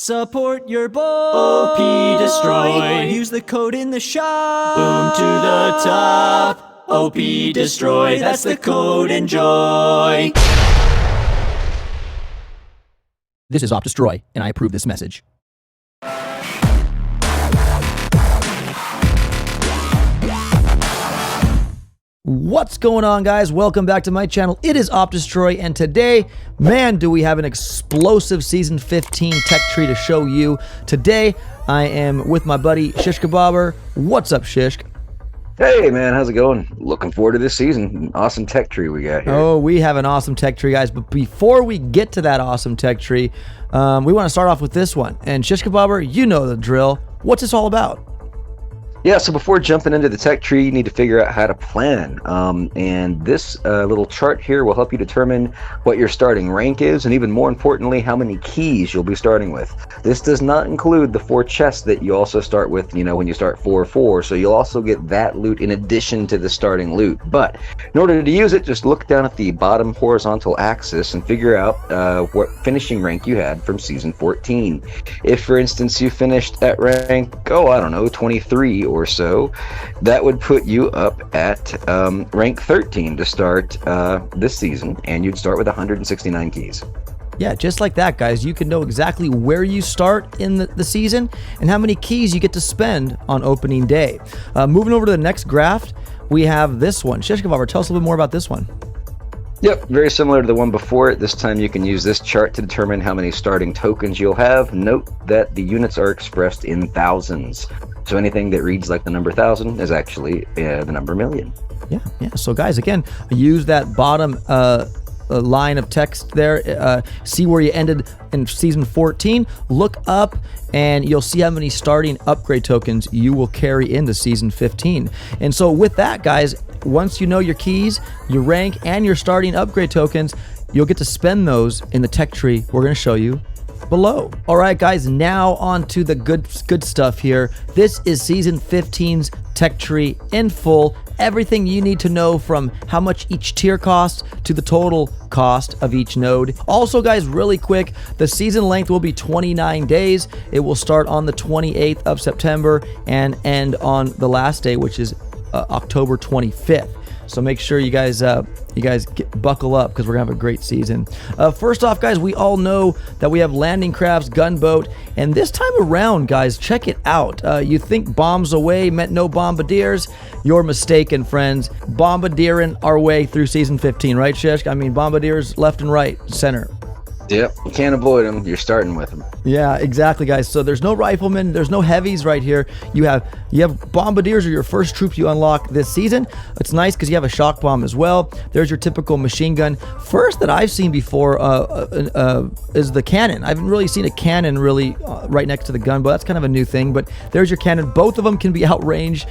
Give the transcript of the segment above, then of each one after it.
Support your boy, OP Destroy. Use the code in the shop. Boom to the top. OP Destroy, that's the code, enjoy. This is opdestroy, and I approve this message. What's going on, guys? Welcome back to my channel. It is opdestroy, and today, man, do we have an explosive Season 15 tech tree to show you. Today, I am with my buddy, Shish Kebabber. What's up, Shish? Hey, man, how's it going? Looking forward to this season. Awesome tech tree we got here. Oh, we have an awesome tech tree, guys, but before we get to that awesome tech tree, we want to start off with this one. And Shish Kebabber, you know the drill. What's this all about? Yeah, so before jumping into the tech tree, you need to figure out how to plan. And this little chart here will help you determine what your starting rank is, and even more importantly, how many keys you'll be starting with. This does not include the 4 chests that you also start with, you know, when you start 4-4, so you'll also get that loot in addition to the starting loot. But in order to use it, just look down at the bottom horizontal axis and figure out what finishing rank you had from Season 14. If, for instance, you finished at rank, I don't know, 23 or so, that would put you up at rank 13 to start this season, and you'd start with 169 keys. Yeah, just like that, guys. You can know exactly where you start in the season and how many keys you get to spend on opening day. Moving over to the next graph, we have this one. Shish Kebabber, tell us a little bit more about this one. Yep, very similar to the one before it. This time you can use this chart to determine how many starting tokens you'll have. Note that the units are expressed in thousands. So anything that reads like the number 1,000 is actually the number million. Yeah. So guys, again, use that bottom line of text there. See where you ended in Season 14. Look up, and you'll see how many starting upgrade tokens you will carry into Season 15. And so with that, guys, once you know your keys, your rank, and your starting upgrade tokens, you'll get to spend those in the tech tree we're going to show you below. All right, guys, now on to the good stuff here. This is Season 15's tech tree in full. Everything you need to know, from how much each tier costs to the total cost of each node. Also, guys, really quick, the season length will be 29 days. It will start on the 28th of September and end on the last day, which is October 25th. So make sure you guys buckle up, because we're gonna have a great season. First off, guys, we all know that we have landing crafts, gunboat, and this time around, guys, check it out. You think bombs away meant no bombardiers? You're mistaken, friends. Bombardiering our way through Season 15, right, Shish? I mean, bombardiers left and right, center. Yep, you can't avoid them. You're starting with them. Yeah, exactly, guys. So there's no riflemen, there's no heavies right here. You have bombardiers are your first troops you unlock this season. It's nice because you have a shock bomb as well. There's your typical machine gun. First that I've seen before is the cannon. I haven't really seen a cannon really right next to the gun, but that's kind of a new thing. But there's your cannon. Both of them can be outrange.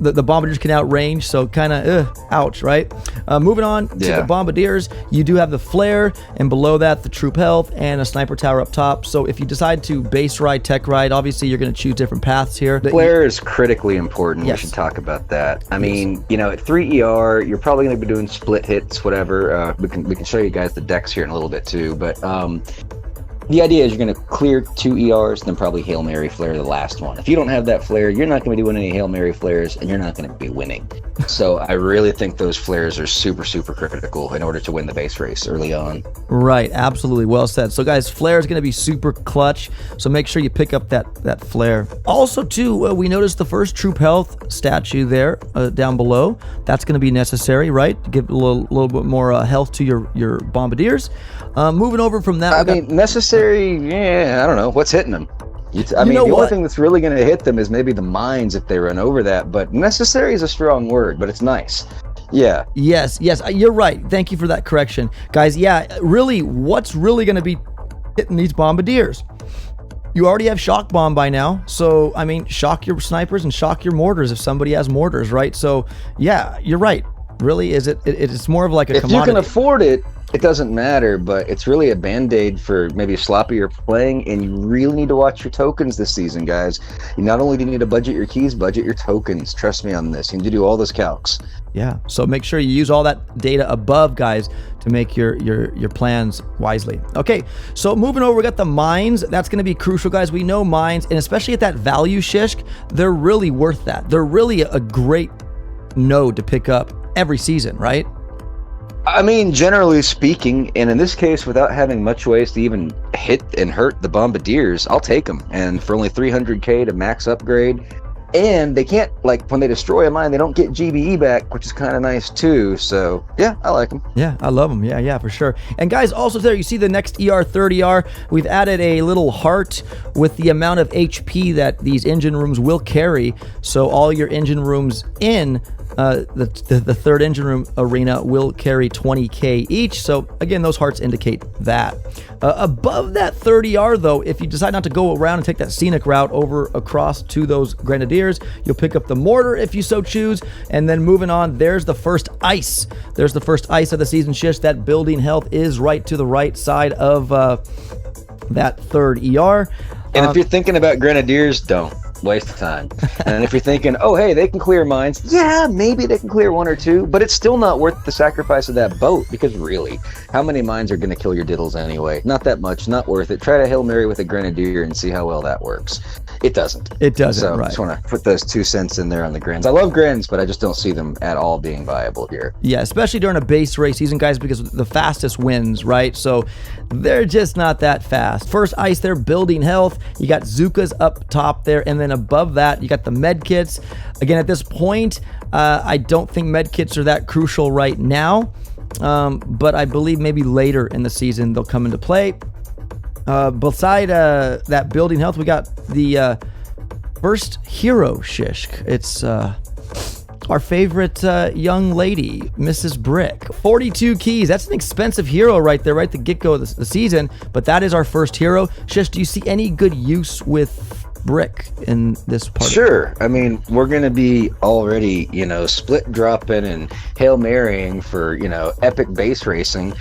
The bombardiers can outrange, so kind of ouch, right? Moving on to the bombardiers, you do have the flare, and below that the troop health and a sniper tower up top. So if you decide to base ride, tech ride, obviously you're going to choose different paths here. Flare is critically important. Yes. We should talk about that. I mean, you know, at 3 ER, you're probably going to be doing split hits, whatever. We can show you guys the decks here in a little bit too, but the idea is you're going to clear 2 ERs, then probably Hail Mary flare the last one. If you don't have that flare, you're not going to be doing any Hail Mary flares, and you're not going to be winning. So I really think those flares are super, super critical in order to win the base race early on. Right, absolutely, well said. So guys, flare is going to be super clutch, so make sure you pick up that flare. Also too, we noticed the first troop health statue there down below. That's going to be necessary, right? To give a little bit more health to your bombardiers. Moving over from that, necessary, yeah, I don't know what's hitting them. The only thing that's really going to hit them is maybe the mines if they run over that, but necessary is a strong word, but it's nice. Yeah. Yes, you're right. Thank you for that correction. Guys, yeah, really, what's really going to be hitting these bombardiers? You already have shock bomb by now, so, I mean, shock your snipers and shock your mortars if somebody has mortars, right? So, yeah, you're right. Really, it's more of like a commodity. If you can afford it, It doesn't matter, but it's really a band-aid for maybe sloppier playing, and you really need to watch your tokens this season, guys. You not only do you need to budget your keys, budget your tokens. Trust me on this. You need to do all those calcs. Yeah, so make sure you use all that data above, guys, to make your plans wisely. Okay, so moving over, we got the mines. That's going to be crucial, guys. We know mines, and especially at that value, Shishk, they're really worth that. They're really a great node to pick up every season, right? I mean, generally speaking, and in this case, without having much ways to even hit and hurt the bombardiers, I'll take them. And for only 300k to max upgrade, and they can't, like, when they destroy a mine, they don't get GBE back, which is kind of nice too. So yeah, I like them. Yeah, I love them. Yeah, for sure. And guys, also there, you see the next ER30R, we've added a little heart with the amount of HP that these engine rooms will carry. So all your engine rooms in the third engine room arena will carry 20k each. So again, those hearts indicate that. Above that 30R though, if you decide not to go around and take that scenic route over across to those grenadiers, you'll pick up the mortar if you so choose. And then moving on, there's the first ice. There's the first ice of the season, Shish. That building health is right to the right side of that third ER. And if you're thinking about grenadiers, don't waste of time. And if you're thinking, oh hey, they can clear mines, yeah, maybe they can clear one or two, but it's still not worth the sacrifice of that boat, because really, how many mines are going to kill your diddles anyway? Not that much, not worth it. Try to Hail Mary with a grenadier and see how well that works. It doesn't. It doesn't, so right. I just want to put those 2 cents in there on the grins. I love grins, but I just don't see them at all being viable here. Yeah, especially during a base race season, guys, because the fastest wins, right? So they're just not that fast. First ice there, building health. You got Zukas up top there, and then above that, you got the med kits. Again, at this point, I don't think med kits are that crucial right now, but I believe maybe later in the season they'll come into play. Beside that building health, we got the first hero, Shishk. It's our favorite young lady, Mrs. Brick. 42 keys. That's an expensive hero right there, right at the get-go of the season, but that is our first hero. Shish, do you see any good use with Brick in this part? Sure. I mean, we're going to be already, split dropping and Hail Marying for, epic base racing.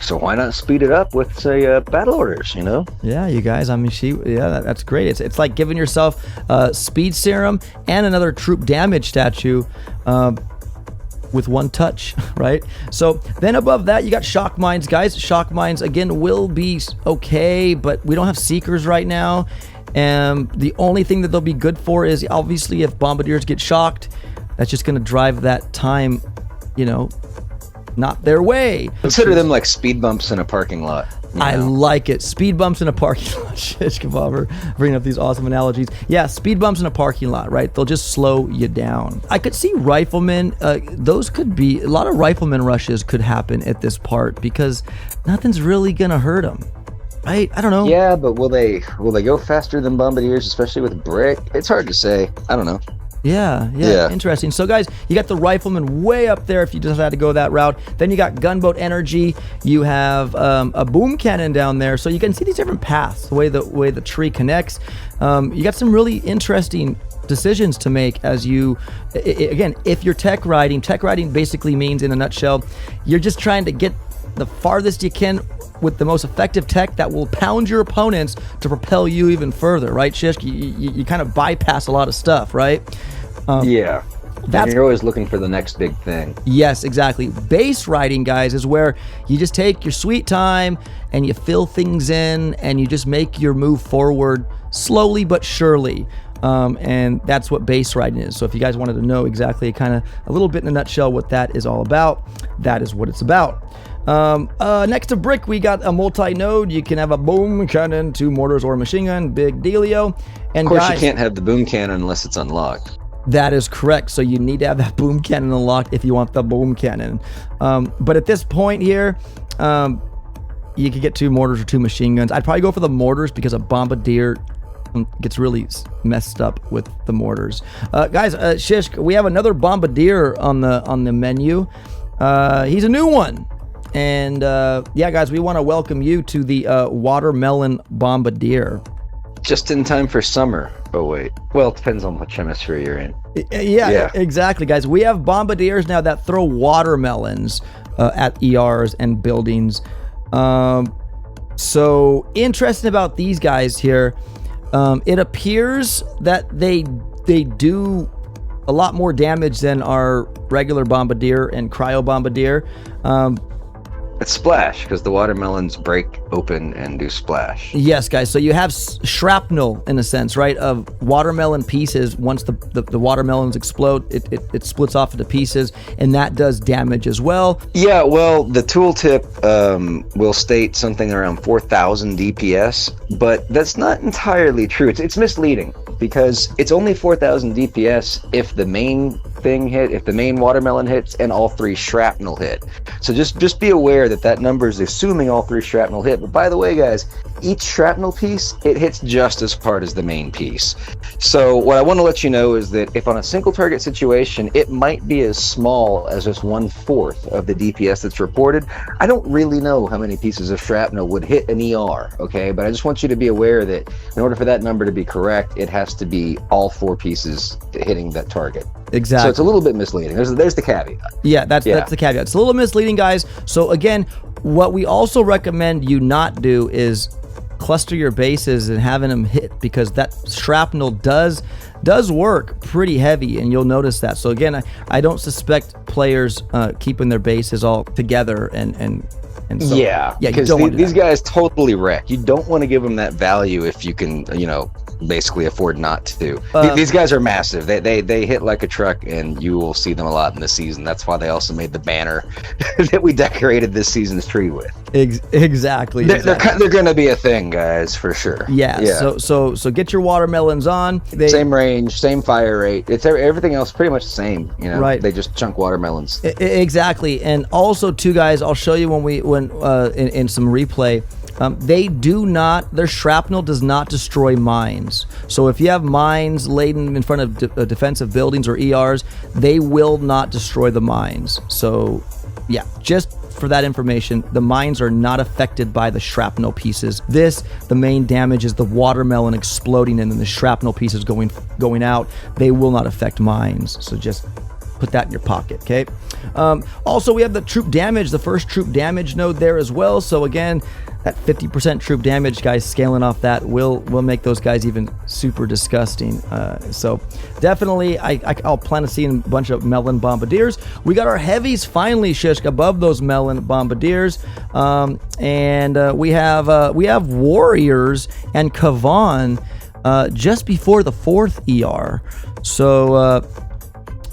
So why not speed it up with, say, battle orders, Yeah, you guys, I mean, that's great. It's like giving yourself speed serum and another troop damage statue with one touch, right? So then above that, you got shock mines, guys. Shock mines, again, will be okay, but we don't have seekers right now. And the only thing that they'll be good for is, obviously, if bombardiers get shocked, that's just going to drive that time, not their way. Consider them like speed bumps in a parking lot. I like it. Speed bumps in a parking lot. Shish Kebab, bringing up these awesome analogies. Yeah, speed bumps in a parking lot, right? They'll just slow you down. I could see riflemen. Those could be, a lot of rifleman rushes could happen at this part because nothing's really going to hurt them. Right? I don't know. Yeah, but will they go faster than bombardiers, especially with Brick? It's hard to say. I don't know. Yeah. Interesting. So, guys, you got the rifleman way up there if you decide to go that route. Then you got gunboat energy. You have a boom cannon down there. So you can see these different paths, the way the tree connects. You got some really interesting decisions to make as you, again, if you're tech riding basically means, in a nutshell, you're just trying to get the farthest you can with the most effective tech that will pound your opponents to propel you even further, right, Shish? You kind of bypass a lot of stuff, right? Yeah. And you're always looking for the next big thing. Yes, exactly. Base riding, guys, is where you just take your sweet time and you fill things in and you just make your move forward slowly but surely. And that's what base riding is. So if you guys wanted to know exactly kind of a little bit in a nutshell what that is all about, that is what it's about. Next to Brick, we got a multi-node. You can have a boom cannon, 2 mortars, or a machine gun. Big dealio. And of course, guys, you can't have the boom cannon unless it's unlocked. That is correct. So you need to have that boom cannon unlocked if you want the boom cannon. But at this point here, you could get 2 mortars or 2 machine guns. I'd probably go for the mortars because a bombardier gets really messed up with the mortars. Guys, Shish, we have another bombardier on the menu. He's a new one. And yeah, guys, we want to welcome you to the watermelon bombardier. Just in time for summer. Oh, wait. Well, it depends on what hemisphere you're in. Yeah, exactly, guys. We have bombardiers now that throw watermelons. at ERs and buildings. So interesting about these guys here. It appears that they do a lot more damage than our regular bombardier and cryo bombardier. It's splash, because the watermelons break open and do splash. Yes, guys. So you have shrapnel, in a sense, right, of watermelon pieces. Once the watermelons explode, it splits off into pieces, and that does damage as well. Yeah, well, the tooltip will state something around 4,000 DPS, but that's not entirely true. It's misleading, because it's only 4,000 DPS if the main thing hit, if the main watermelon hits, and all 3 shrapnel hit. So just be aware that number is assuming all 3 shrapnel hit. But by the way, guys, each shrapnel piece, it hits just as hard as the main piece. So what I want to let you know is that if on a single target situation, it might be as small as just 1/4 of the DPS that's reported. I don't really know how many pieces of shrapnel would hit an ER, okay? But I just want you to be aware that in order for that number to be correct, it has to be all 4 pieces hitting that target. Exactly. So it's a little bit misleading. There's the caveat. Yeah, that's the caveat. It's a little misleading, guys. So again, what we also recommend you not do is cluster your bases and having them hit, because that shrapnel does work pretty heavy, and you'll notice that. So again, I don't suspect players keeping their bases all together and so, yeah, because these guys totally wreck. You don't want to give them that value if you can, basically afford not to. These guys are massive. They hit like a truck, and you will see them a lot in the season. That's why they also made the banner that we decorated this season's tree with. Exactly. They're going to be a thing, guys, for sure. Yeah. So get your watermelons on. Same range, same fire rate. It's everything else pretty much the same. Right. They just chunk watermelons. Exactly. And also, too, guys, I'll show you when in some replay. Their shrapnel does not destroy mines. So if you have mines laden in front of defensive buildings or ERs, they will not destroy the mines. So yeah, just for that information, the mines are not affected by the shrapnel pieces. The main damage is the watermelon exploding and then the shrapnel pieces going out. They will not affect mines. So just put that in your pocket, okay? Also, we have the troop damage, the first troop damage node there as well. So again, that 50% troop damage, guys, scaling off that will make those guys even super disgusting. So definitely, I'll plan to see a bunch of melon bombardiers. We got our heavies finally, Shishk, above those melon bombardiers, and we have warriors and Kavan just before the 4th ER. So.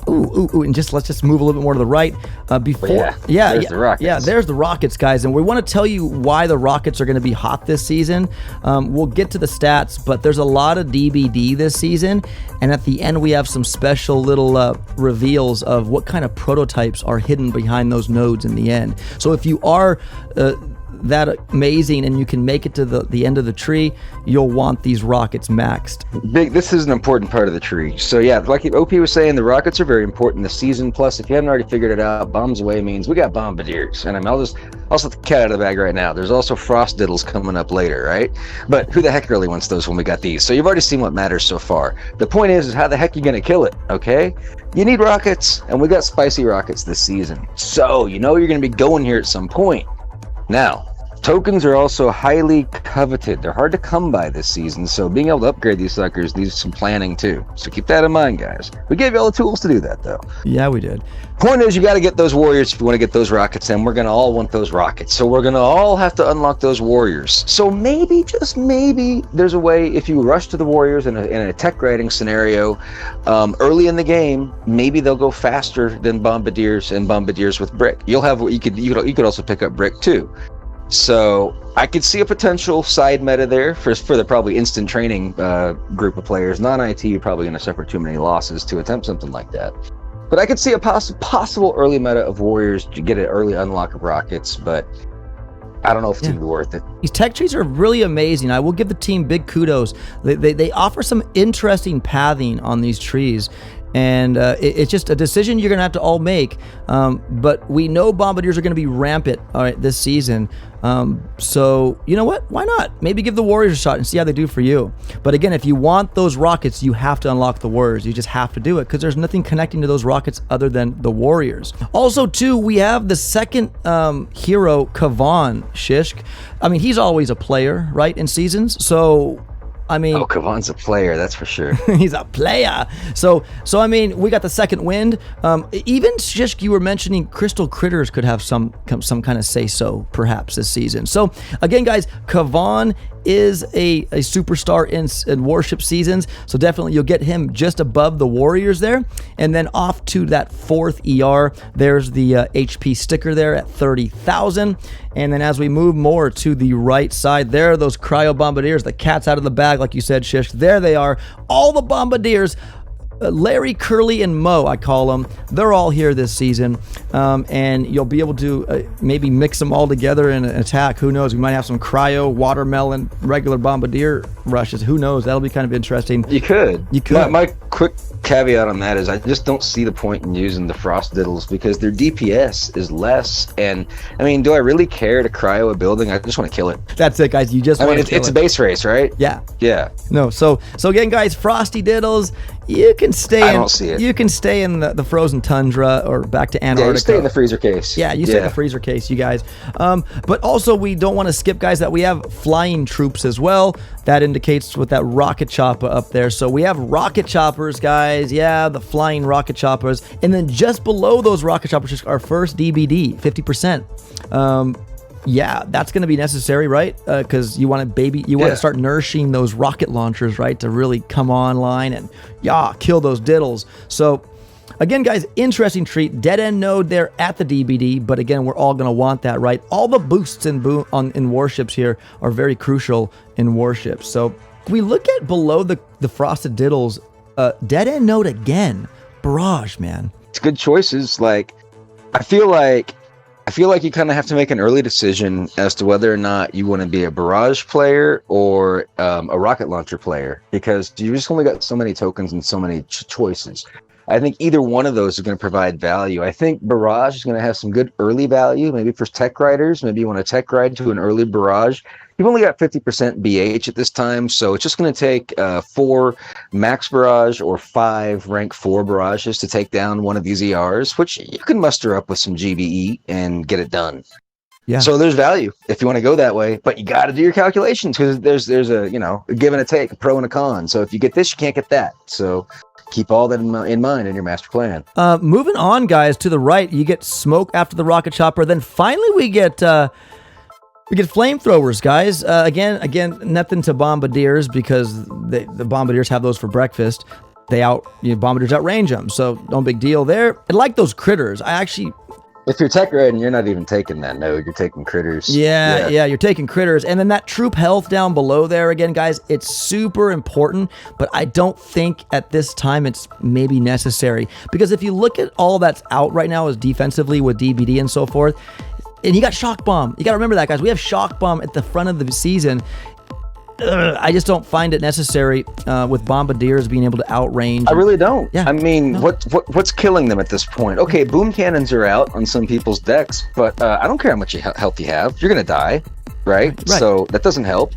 And let's just move a little bit more to the right. There's the rockets. Yeah, there's the rockets, guys, and we want to tell you why the rockets are going to be hot this season. We'll get to the stats, but there's a lot of DBD this season, and at the end we have some special little reveals of what kind of prototypes are hidden behind those nodes in the end. So if you are that amazing and you can make it to the end of the tree, you'll want these rockets maxed. This is an important part of the tree. So yeah, like OP was saying, the rockets are very important this season. Plus, if you haven't already figured it out, bombs away means we got bombardiers. And I'll let the cat out of the bag right now. There's also frost diddles coming up later, right? But who the heck really wants those when we got these? So you've already seen what matters so far. The point is how the heck you gonna kill it, okay? You need rockets, and we got spicy rockets this season. So you're gonna be going here at some point. Now, tokens are also highly coveted. They're hard to come by this season, so being able to upgrade these suckers needs some planning too. So keep that in mind, guys. We gave you all the tools to do that, though. Yeah, we did. Point is, you got to get those warriors if you want to get those rockets, and we're going to all want those rockets. So we're going to all have to unlock those warriors. So maybe, just maybe, there's a way if you rush to the warriors in a tech grading scenario early in the game, maybe they'll go faster than bombardiers and bombardiers with brick. You could also pick up brick too. So I could see a potential side meta there for the probably instant training group of players. Non-IT, you're probably going to suffer too many losses to attempt something like that. But I could see a possible early meta of warriors to get an early unlock of rockets, but I don't know if it's going to be worth it. These tech trees are really amazing. I will give the team big kudos. They offer some interesting pathing on these trees. And it's just a decision you're going to have to all make. But we know bombardiers are going to be rampant this season. So you know what? Why not? Maybe give the Warriors a shot and see how they do for you. But again, if you want those rockets, you have to unlock the Warriors. You just have to do it because there's nothing connecting to those rockets other than the Warriors. Also, too, we have the second hero, Kavan Shishk. I mean, he's always a player, right, in seasons. So I mean, Kavan's a player, that's for sure. He's a player. So I mean, we got the second wind. Even Shishk, you were mentioning Crystal Critters could have some kind of say-so perhaps this season. So again, guys, Kavan is a superstar in Warship seasons, so definitely you'll get him just above the Warriors there. And then off to that fourth ER, there's the HP sticker there at 30,000. And then as we move more to the right side, there are those cryo bombardiers, the cat's out of the bag, like you said, Shish. There they are, all the bombardiers. Larry, Curly, and Mo, I call them. They're all here this season, and you'll be able to maybe mix them all together in an attack. Who knows? We might have some cryo, watermelon, regular bombardier rushes. Who knows? That'll be kind of interesting. You could. My quick caveat on that is I just don't see the point in using the frost diddles because their DPS is less. And I mean, do I really care to cryo a building? I just want to kill it. That's it, guys. You just want to kill it. It's a base race, right? Yeah. Yeah. No. So again, guys, frosty diddles. You can stay. I don't see it. You can stay in the frozen tundra or back to Antarctica. Yeah, you stay in the freezer case. Yeah, you stay in the freezer case, you guys. But also, we don't want to skip, guys, that we have flying troops as well. That indicates with that rocket chopper up there. So we have rocket choppers, guys. Yeah, the flying rocket choppers. And then just below those rocket choppers is our first DBD, 50%. Yeah, that's going to be necessary, right? Because you want to start nourishing those rocket launchers, right? To really come online and kill those diddles. So again, guys, interesting treat. Dead end node there at the DBD, but again, we're all going to want that, right? All the boosts in Warships here are very crucial in Warships. So we look at below the frosted diddles, dead end node again. Barrage, man. It's good choices. Like, I feel like you kind of have to make an early decision as to whether or not you want to be a barrage player or a rocket launcher player, because you just only got so many tokens and so many choices. I think either one of those is going to provide value. I think barrage is going to have some good early value, maybe for tech riders. Maybe you want to tech ride to an early barrage. You've only got 50% BH at this time, so it's just going to take 4 max barrage or 5 rank 4 barrages to take down one of these ERs, which you can muster up with some GBE and get it done. Yeah. So there's value if you want to go that way, but you got to do your calculations because there's a give and a take, a pro and a con. So if you get this, you can't get that. So keep all that in mind in your master plan. Moving on, guys, to the right, you get smoke after the rocket chopper. Then finally we get flamethrowers, guys. Again, nothing to bombardiers because the bombardiers have those for breakfast. Bombardiers outrange them, so no big deal there. And like those critters, if you're tech riding, you're not even taking that node. You're taking critters. Yeah, you're taking critters. And then that troop health down below there, again, guys, it's super important, but I don't think at this time it's maybe necessary. Because if you look at all that's out right now is defensively with DBD and so forth, and he got shock bomb. You got to remember that, guys. We have shock bomb at the front of the season. I just don't find it necessary with bombardiers being able to outrange. I really don't. Yeah. I mean, what's killing them at this point? Okay, boom cannons are out on some people's decks, but I don't care how much health you have. You're going to die, right? So that doesn't help.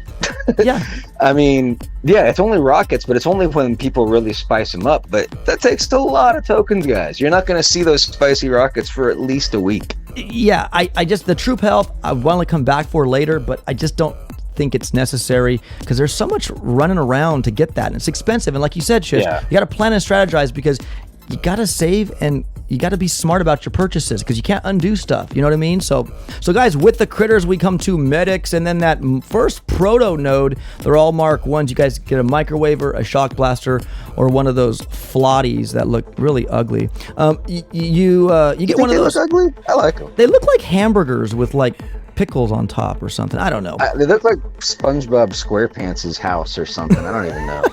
Yeah. I mean, it's only rockets, but it's only when people really spice them up. But that takes still a lot of tokens, guys. You're not going to see those spicy rockets for at least a week. Yeah, I just, the troop health, I want to come back for later, but I just don't think it's necessary because there's so much running around to get that, and it's expensive. And like you said, Shish, you got to plan and strategize because you got to save and you got to be smart about your purchases because you can't undo stuff. You know what I mean? So guys, with the critters, we come to medics, and then that first proto node, they're all Mark 1s. You guys get a microwaver, a shock blaster, or one of those flotties that look really ugly. You get one of those. Look ugly? I like them. They look like hamburgers with like pickles on top or something. I don't know. They look like SpongeBob SquarePants' house or something. I don't even know.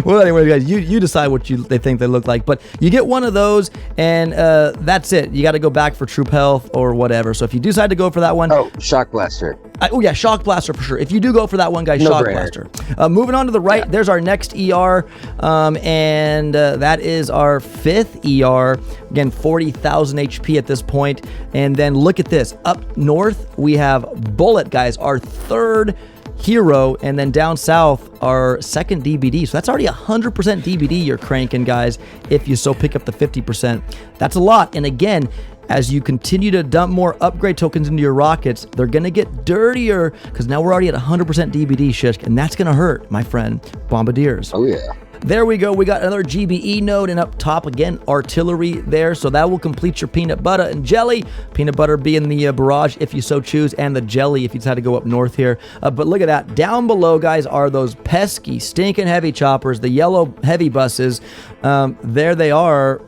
Well, anyway, guys, you decide what they think they look like, but you get one of those, and that's it. You got to go back for troop health or whatever. So if you decide to go for that one, shock blaster. Oh yeah, shock blaster for sure. If you do go for that one, guys, No shock brainer. blaster. Moving on to the right, there's our next ER, and that is our 5th ER. Again, 40,000 HP at this point. And then look at this. Up north, we have Bullet, guys, our 3rd hero, and then down south, our 2nd DBD. So that's already 100% DBD you're cranking, guys, if you so pick up the 50%. That's a lot. And again, as you continue to dump more upgrade tokens into your rockets, they're going to get dirtier because now we're already at 100% DBD, Shishk, and that's going to hurt, my friend, Bombardiers. Oh, yeah. There we go. We got another GBE node, and up top again, artillery there. So that will complete your peanut butter and jelly. Peanut butter being the barrage if you so choose, and the jelly if you decide to go up north here. But look at that. Down below, guys, are those pesky, stinking heavy choppers, the yellow heavy buses. There they are.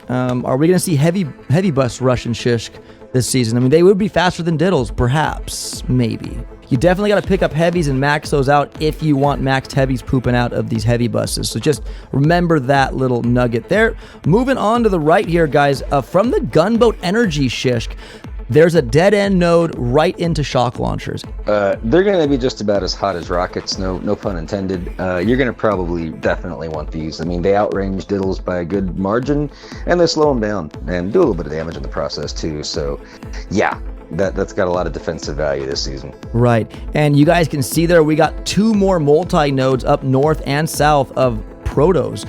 Are we going to see heavy bus Russian Shishk this season? I mean, they would be faster than Diddles, perhaps, maybe. You definitely got to pick up heavies and max those out if you want maxed heavies pooping out of these heavy buses. So just remember that little nugget there. Moving on to the right here, guys, from the gunboat energy Shishk, there's a dead end node right into shock launchers. They're going to be just about as hot as rockets, no pun intended. You're going to probably definitely want these. I mean, they outrange Diddles by a good margin, and they slow them down and do a little bit of damage in the process too. So, yeah. That's got a lot of defensive value this season. Right. And you guys can see there, we got 2 more multi-nodes up north and south of Protos.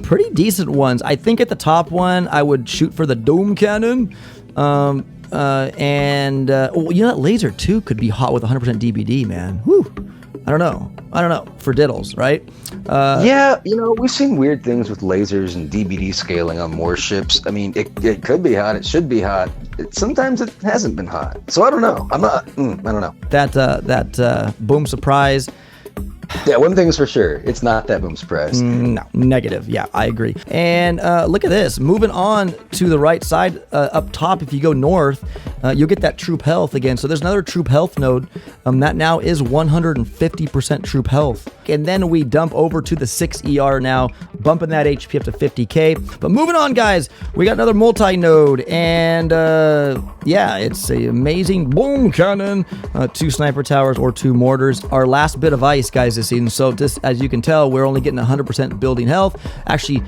Pretty decent ones. I think at the top one, I would shoot for the Dome Cannon. You know, that laser too could be hot with 100% DBD, man. Whew. I don't know. For Diddles, right? Yeah, you know, we've seen weird things with lasers and DBD scaling on warships. I mean, it could be hot. It should be hot. Sometimes it hasn't been hot. So I don't know. I don't know. That boom surprise. Yeah, one thing's for sure. It's not that boom surprise. No, negative. Yeah, I agree. And look at this. Moving on to the right side, up top, if you go north, you'll get that troop health again. So there's another troop health node. That now is 150% troop health. And then we dump over to the 6 ER now, bumping that HP up to 50k. But moving on, guys, we got another multi-node. And yeah, it's an amazing boom cannon, 2 sniper towers or 2 mortars. Our last bit of ice, guys, this season. So just as you can tell, we're only getting 100% building health. Actually,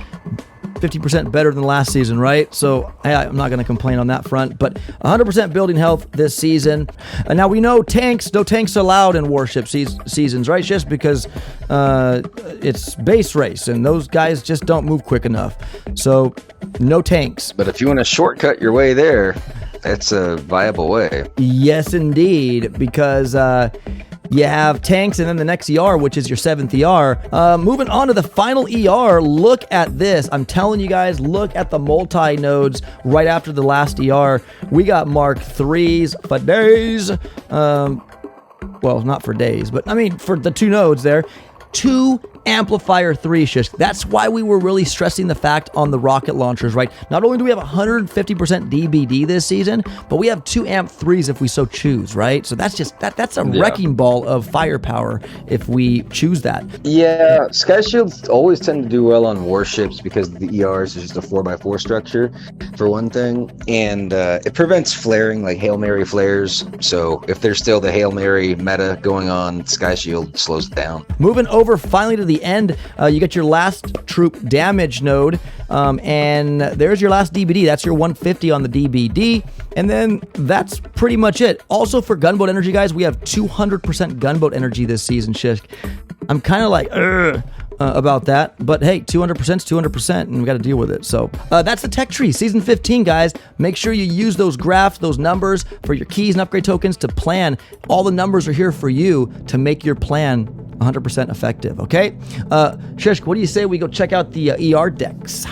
50% better than last season, right? So I'm not going to complain on that front, but 100% building health this season. And now we know no tanks allowed in Warship seasons, right? Just because it's base race and those guys just don't move quick enough. So no tanks. But if you want to shortcut your way there, that's a viable way. Yes, indeed, because you have tanks and then the next ER, which is your 7th ER. Moving on to the final ER, look at this. I'm telling you guys, look at the multi-nodes right after the last ER. We got Mark 3s for days. Well, not for days, but I mean, for the 2 nodes there. 2 amplifier 3 Shishk. That's why we were really stressing the fact on the rocket launchers, right? Not only do we have 150% DBD this season, but we have 2 amp 3s if we so choose, right? So that's just that's a wrecking ball of firepower if we choose that. Yeah, Sky Shields always tend to do well on warships because the ERs is just a 4x4 structure for one thing, and it prevents flaring, like Hail Mary flares. So if there's still the Hail Mary meta going on, Sky Shield slows it down. Moving over finally to the end, you get your last troop damage node, and there's your last DBD. That's your 150 on the DBD, and then that's pretty much it. Also for gunboat energy, guys, we have 200% gunboat energy this season, Shishk. I'm kind of like about that, but hey, 200% is 200%, and we got to deal with it. So that's the tech tree, season 15, guys. Make sure you use those graphs, those numbers for your keys and upgrade tokens to plan. All the numbers are here for you to make your plan 100% effective, okay? Shishk, what do you say we go check out the ER decks?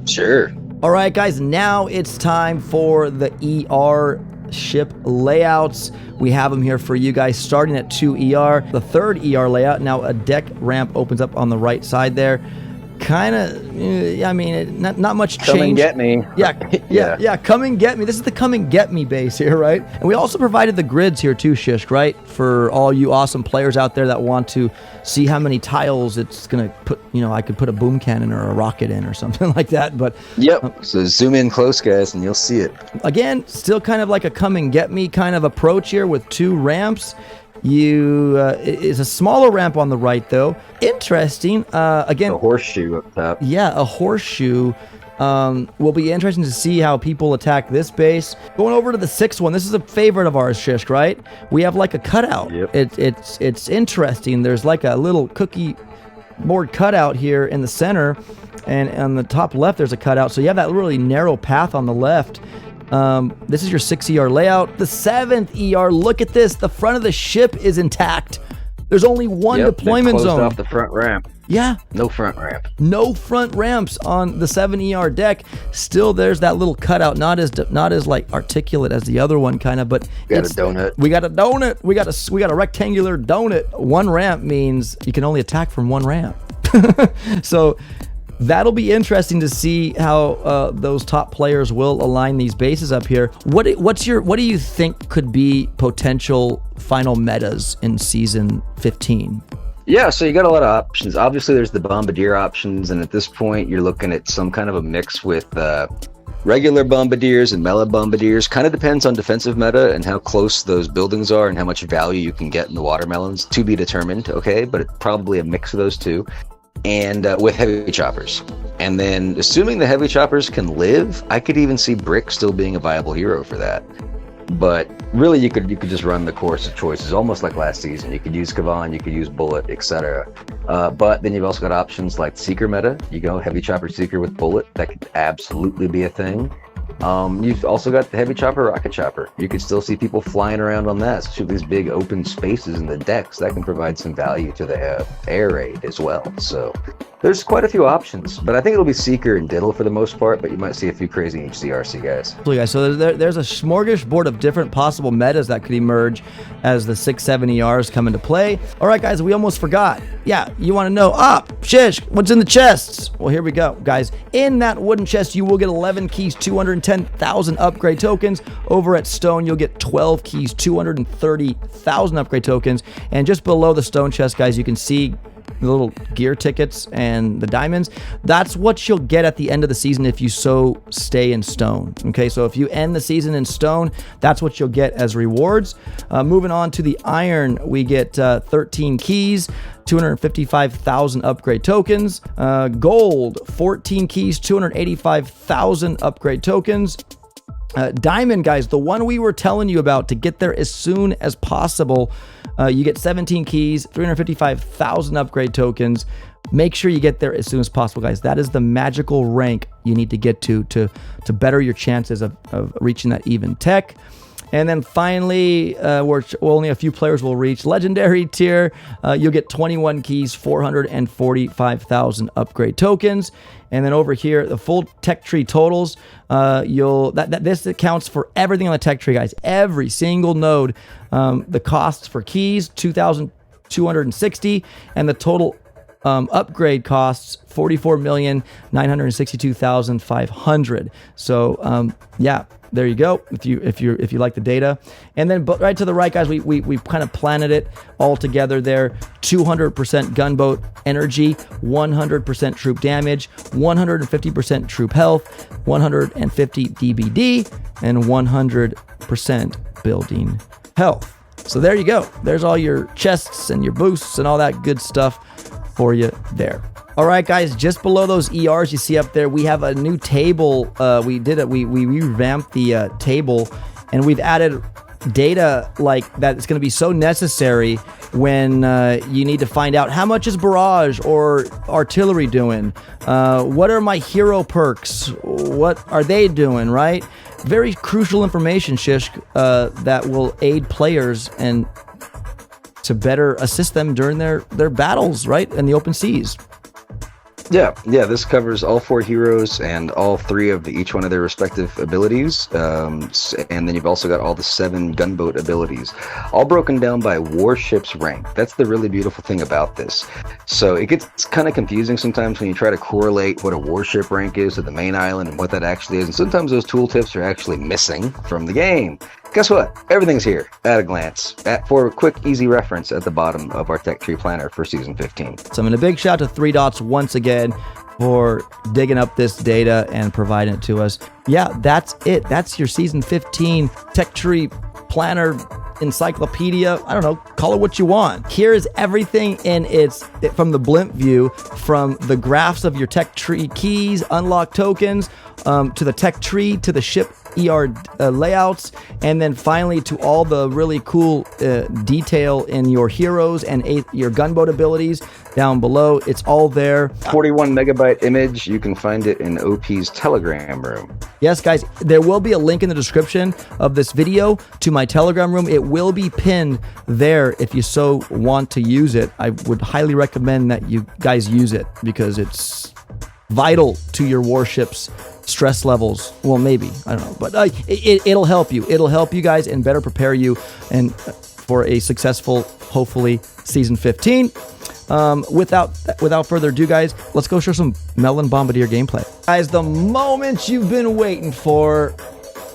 Sure. All right, guys, now it's time for the ER ship layouts. We have them here for you guys, starting at 2 ER. The 3rd ER layout, now a deck ramp opens up on the right side there. kind of, I mean, not much change. Come and get me. Yeah. Come and get me. This is the come and get me base here, right? And we also provided the grids here too, Shishk, right? For all you awesome players out there that want to see how many tiles it's gonna put. I could put a boom cannon or a rocket in or something like that. But Yep. So zoom in close, guys, and you'll see it. again, still kind of like a come and get me kind of approach here with 2 ramps. Is a smaller ramp on the right though. Interesting. Again, A horseshoe up top. yeah, a horseshoe. Will be interesting to see how people attack this base. Going over to the 6th one. This is a favorite of ours, Shishk, right? We have like a cutout. Yep. It's interesting. There's like a little cookie board cutout here in the center, and on the top left there's a cutout. So you have that really narrow path on the left. This is your 6 ER layout. The 7th ER, look at this. The front of the ship is intact. There's only one deployment they closed zone. off the front ramp. Yeah. No front ramp. No front ramps on the 7 ER deck. Still, there's that little cutout, not as like articulate as the other one, kind of, but Got a donut. We got a donut. We got a rectangular donut. One ramp means you can only attack from one ramp. So that'll be interesting to see how those top players will align these bases up here. What do you think could be potential final metas in season 15? Yeah, so you got a lot of options. Obviously, there's the bombardier options, and at this point, you're looking at some kind of a mix with regular bombardiers and melee bombardiers. Kind of depends on defensive meta and how close those buildings are and how much value you can get in the watermelons, to be determined, okay? But it's probably a mix of those two. And with heavy choppers. And then, assuming the heavy choppers can live, I could even see Brick still being a viable hero for that. But really, you could just run the course of choices, almost like last season. You could use Kavan, you could use Bullet, etc. But then you've also got options like Seeker meta. You go heavy chopper Seeker with Bullet. That could absolutely be a thing. You've also got the heavy chopper, rocket chopper. You could still see people flying around on that, especially these big open spaces in the decks. That can provide some value to the air raid as well. So there's quite a few options, but I think it'll be Seeker and Diddle for the most part, but you might see a few crazy HCRC guys. So there's a smorgasbord of different possible metas that could emerge as the 6-7 ERs come into play. All right, guys, we almost forgot. Yeah, you want to know, Shish, what's in the chests? Well, here we go, guys. In that wooden chest, you will get 11 keys, 210,000 upgrade tokens. Over at Stone, you'll get 12 keys, 230,000 upgrade tokens. And just below the Stone chest, guys, you can see the little gear tickets and the diamonds. That's what you'll get at the end of the season if you so stay in Stone. Okay, so if you end the season in Stone, that's what you'll get as rewards. Moving on to the Iron, we get 13 keys, 255,000 upgrade tokens. Gold, 14 keys, 285,000 upgrade tokens. Diamond, guys, the one we were telling you about to get there as soon as possible. You get 17 keys, 355,000 upgrade tokens. Make sure you get there as soon as possible, guys. That is the magical rank you need to get to better your chances of reaching that even tech. And then finally, only a few players will reach Legendary tier. You'll get 21 keys, 445,000 upgrade tokens. And then over here, the full tech tree totals, this accounts for everything on the tech tree, guys. Every single node. The costs for keys, 2,260, and the total upgrade costs 44,962,500. So yeah, there you go. If you like the data, and then right to the right, guys, we kind of planted it all together there. 200% gunboat energy, 100% troop damage, 150% troop health, 150 DBD, and 100% building health. So there you go. There's all your chests and your boosts and all that good stuff for you there. All right, guys, just below those ERs you see up there, we have a new table. We revamped the table, and we've added data like that. It's going to be so necessary when you need to find out how much is barrage or artillery doing. What are my hero perks? What are they doing, right? Very crucial information, Shishk, that will aid players and to better assist them during their battles, right, in the open seas. Yeah. This covers all 4 heroes and all 3 of each one of their respective abilities. And then you've also got all the 7 gunboat abilities, all broken down by Warships rank. That's the really beautiful thing about this. So it gets kind of confusing sometimes when you try to correlate what a warship rank is to the main island and what that actually is. And sometimes those tooltips are actually missing from the game. Guess what? Everything's here at a glance, for a quick, easy reference at the bottom of our tech tree planner for season 15. So I'm going to big shout out to 3 Dots once again for digging up this data and providing it to us. Yeah, that's it. That's your season 15 tech tree planner encyclopedia. I don't know, call it what you want. Here is everything from the blimp view, from the graphs of your tech tree keys, unlock tokens, to the tech tree, to the ship ER layouts, and then finally to all the really cool detail in your heroes and your gunboat abilities down below. It's all there. 41 megabyte image. You can find it in OP's Telegram room. Yes, guys, there will be a link in the description of this video to my Telegram room. It will be pinned there if you so want to use it. I would highly recommend that you guys use it because it's vital to your warship's stress levels. Well, maybe, I don't know, but it'll help you. It'll help you guys and better prepare you and for a successful, hopefully, season 15. Without further ado, guys, let's go show some Melon Bombardier gameplay. Guys, the moment you've been waiting for.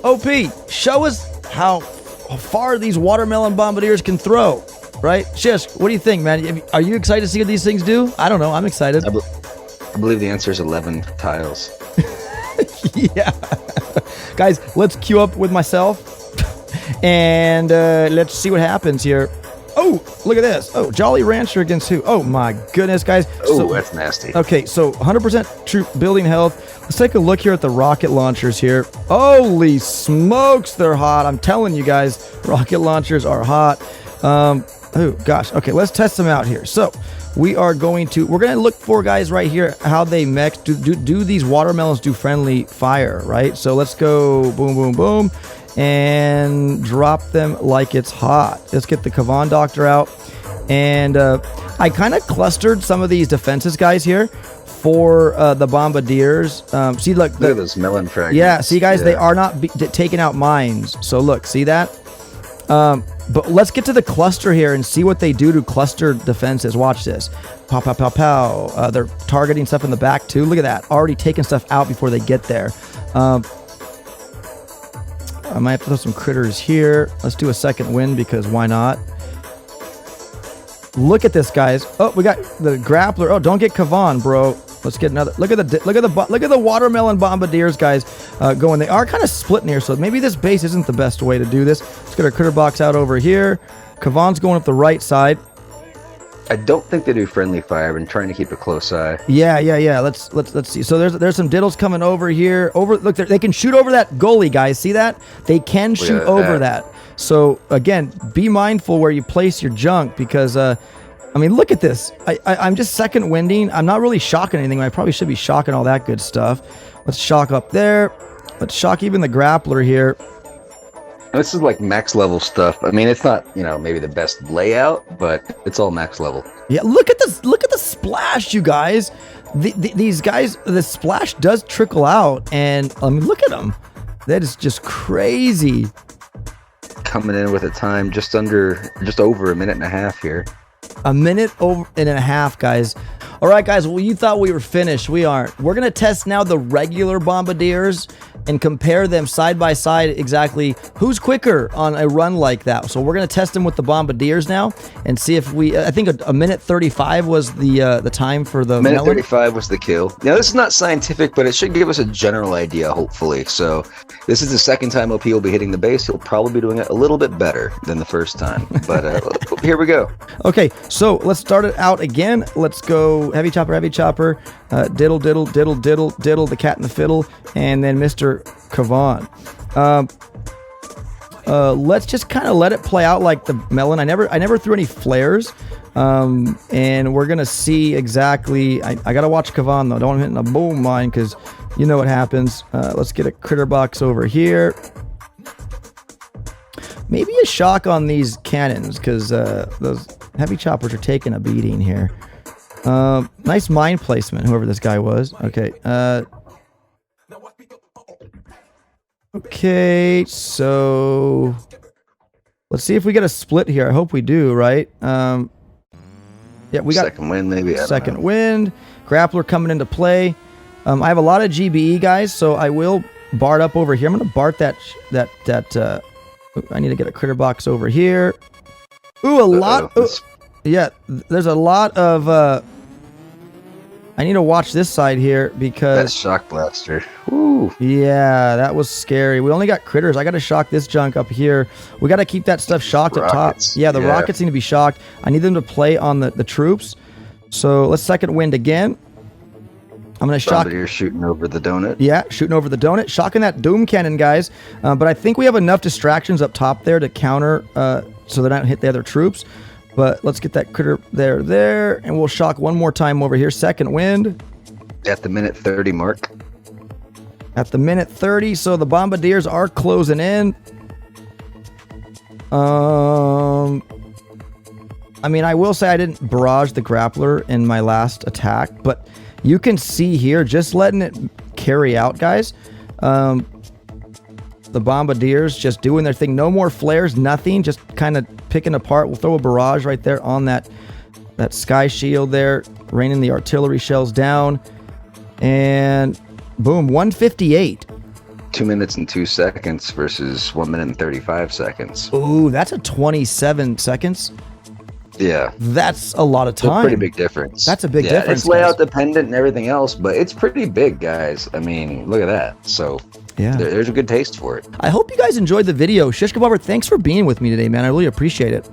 OP, show us how far these watermelon bombardiers can throw, right? Shish, what do you think, man? Are you excited to see what these things do? I don't know. I'm excited. I believe the answer is 11 tiles. Yeah. Guys, let's queue up with myself and let's see what happens here. Oh, look at this. Oh, Jolly Rancher against who? Oh, my goodness, guys. Oh, that's nasty. Okay, so 100% troop building health. Let's take a look here at the rocket launchers here. Holy smokes, they're hot. I'm telling you guys, rocket launchers are hot. Oh, gosh. Okay, let's test them out here. So we're going to look for, guys, right here, how they mech. Do these watermelons do friendly fire, right? So let's go boom, boom, boom, and drop them like it's hot. Let's get the Kavan Doctor out. And I kind of clustered some of these defenses, guys, here for the bombardiers. See, look at those melon fragments. Yeah, see, guys, they are not taking out mines. So look, see that? But let's get to the cluster here and see what they do to cluster defenses. Watch this. Pow, pow, pow, pow. They're targeting stuff in the back, too. Look at that. Already taking stuff out before they get there. I might have to throw some critters here. Let's do a second wind because why not? Look at this, guys. Oh, we got the grappler. Oh, don't get Kavan, bro. Let's get another. Look at the watermelon bombardiers, guys, going. They are kind of splitting here, so maybe this base isn't the best way to do this. Let's get our critter box out over here. Kavan's going up the right side. I don't think they do friendly fire. I've been trying to keep a close eye. Yeah. Let's see. So there's some diddles coming over here. Look, they can shoot over that goalie, guys. See that? They can shoot over that. So again, be mindful where you place your junk because I mean, look at this. I'm just second winding. I'm not really shocking anything. I probably should be shocking all that good stuff. Let's shock up there. Let's shock even the grappler here. This is like max level stuff. I mean, it's not, maybe the best layout, but it's all max level. Yeah, look at this. Look at the splash, you guys. These guys, the splash does trickle out, and I mean, look at them. That is just crazy. Coming in with a time just over a minute and a half here. A minute over and a half, guys. All right, guys. Well, you thought we were finished. We aren't. We're gonna test now the regular bombardiers and compare them side by side exactly who's quicker on a run like that. So we're going to test them with the bombardiers now and see if I think a minute 35 was the time for the minute melon. 35 was the kill. Now this is not scientific, but it should give us a general idea, hopefully. So this is the second time OP will be hitting the base. He'll probably be doing it a little bit better than the first time, but here we go. Okay, so let's start it out again. Let's go heavy chopper, diddle, diddle, diddle, diddle, diddle, the cat and the fiddle, and then Mr. Kavan. Let's just kind of let it play out like the melon. I never threw any flares, and we're gonna see exactly. I gotta watch Kavan though. Don't hit in a boom mine because you know what happens. Let's get a critter box over here. Maybe a shock on these cannons because those heavy choppers are taking a beating here. Nice mine placement, whoever this guy was. Okay. Okay, so let's see if we get a split here. I hope we do, right? Yeah, we got second wind, maybe. second wind. Grappler coming into play. I have a lot of GBE guys, so I will BART up over here. I'm gonna BART that. I need to get a critter box over here. Ooh, a lot. Ooh, yeah, there's a lot of. I need to watch this side here That because shock blaster. Woo. yeah, that was scary. We only got critters. I got to shock this junk up here. We got to keep that stuff shocked up top. Rockets. Yeah, the Yeah. rockets need to be shocked. I need them to play on the troops. So let's second wind again. I'm going to shock. Bombardier shooting over the donut. Yeah, shooting over the donut. Shocking that doom cannon, guys. But I think we have enough distractions up top there to counter so they don't hit the other troops. But let's get that critter there. And we'll shock one more time over here. Second wind. At the minute 30 mark. At the minute 30, so the bombardiers are closing in. I mean, I will say I didn't barrage the grappler in my last attack, but you can see here, just letting it carry out, guys. The bombardiers just doing their thing. No more flares, nothing. Just kind of picking apart. We'll throw a barrage right there on that sky shield there, raining the artillery shells down, and boom, 158. 2 minutes and 2 seconds versus 1 minute and 35 seconds. Ooh, that's a 27 seconds. Yeah. That's a lot of It's a time. pretty big difference. That's a big difference, It's layout guys. dependent and everything else, but it's pretty big, guys. I mean, look at that. So Yeah. there's a good taste for it. I hope you guys enjoyed the video. Shish Kebabber, thanks for being with me today, man. I really appreciate it.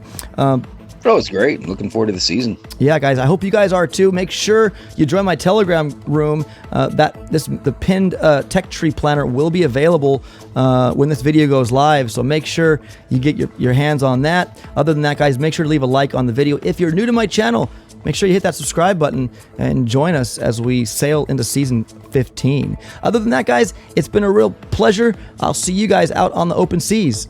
Oh, it's great. Looking forward to the season. Yeah, guys, I hope you guys are too. Make sure you join my Telegram room. The pinned tech tree planner will be available when this video goes live. So make sure you get your hands on that. Other than that, guys, make sure to leave a like on the video. If you're new to my channel, make sure you hit that subscribe button and join us as we sail into season 15. Other than that, guys, it's been a real pleasure. I'll see you guys out on the open seas.